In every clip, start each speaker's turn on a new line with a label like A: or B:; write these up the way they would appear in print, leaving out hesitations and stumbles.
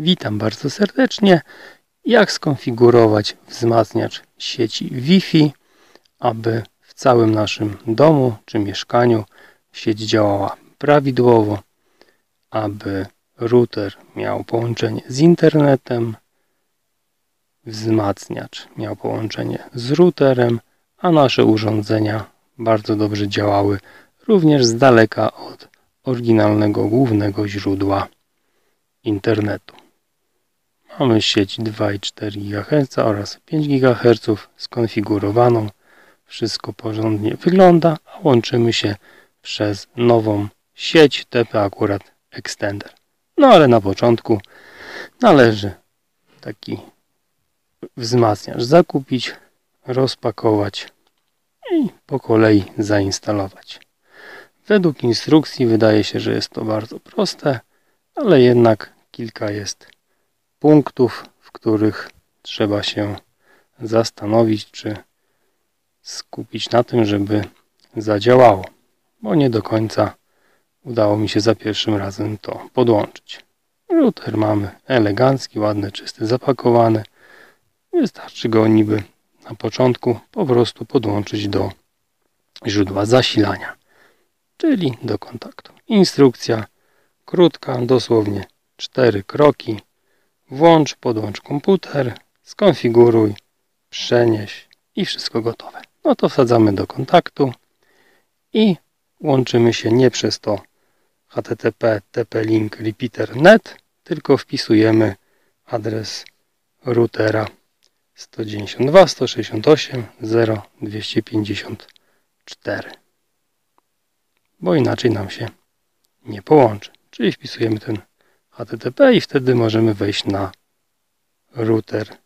A: Witam bardzo serdecznie. Jak skonfigurować wzmacniacz sieci Wi-Fi, aby w całym naszym domu czy mieszkaniu sieć działała prawidłowo, aby router miał połączenie z internetem, wzmacniacz miał połączenie z routerem, a nasze urządzenia bardzo dobrze działały również z daleka od oryginalnego głównego źródła internetu. Mamy sieć 2,4 GHz oraz 5 GHz skonfigurowaną. Wszystko porządnie wygląda, a łączymy się przez nową sieć TP akurat Extender. No ale na początku należy taki wzmacniacz zakupić, rozpakować i po kolei zainstalować. Według instrukcji wydaje się, że jest to bardzo proste, ale jednak kilka jest punktów, w których trzeba się zastanowić, czy skupić na tym, żeby zadziałało, bo nie do końca udało mi się za pierwszym razem to podłączyć. Router mamy elegancki, ładny, czysty, zapakowany. Wystarczy go niby na początku po prostu podłączyć do źródła zasilania, czyli do kontaktu. Instrukcja krótka, dosłownie 4 kroki. Włącz, podłącz komputer, skonfiguruj, przenieś i wszystko gotowe. No to wsadzamy do kontaktu i łączymy się nie przez to http tp-link repeater.net, tylko wpisujemy adres routera 192.168.0.254, bo inaczej nam się nie połączy. Czyli wpisujemy ten HTTP i wtedy możemy wejść na router,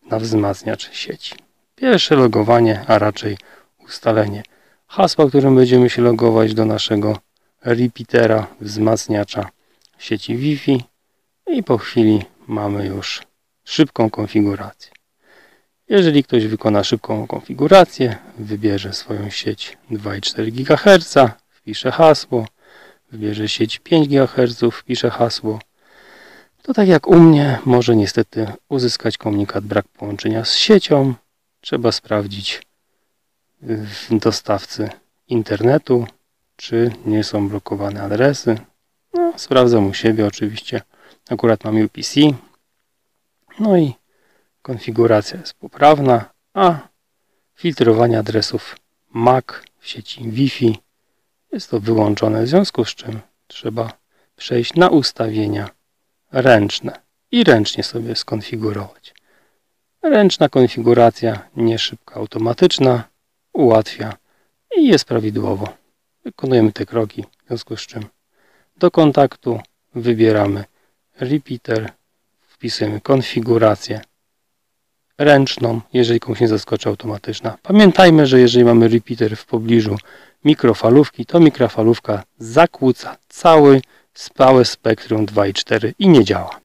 A: na wzmacniacz sieci. Pierwsze logowanie, a raczej ustalenie hasła, którym będziemy się logować do naszego repeatera, wzmacniacza sieci Wi-Fi i po chwili mamy już szybką konfigurację. Jeżeli ktoś wykona szybką konfigurację, wybierze swoją sieć 2,4 GHz, wpisze hasło, wybierze sieć 5 GHz, wpisze hasło, to tak jak u mnie może niestety uzyskać komunikat brak połączenia z siecią. Trzeba sprawdzić w dostawcy internetu, czy nie są blokowane adresy. No, sprawdzam u siebie oczywiście. Akurat mam UPC. No i konfiguracja jest poprawna, a filtrowanie adresów MAC w sieci Wi-Fi jest to wyłączone, w związku z czym trzeba przejść na ustawienia ręczne i ręcznie sobie skonfigurować. Ręczna konfiguracja, nie szybka, automatyczna, ułatwia i jest prawidłowo. Wykonujemy te kroki, w związku z czym do kontaktu wybieramy repeater, wpisujemy konfigurację ręczną, jeżeli komuś nie zaskoczy automatyczna. Pamiętajmy, że jeżeli mamy repeater w pobliżu mikrofalówki, to mikrofalówka zakłóca całe spektrum 2,4 i nie działa.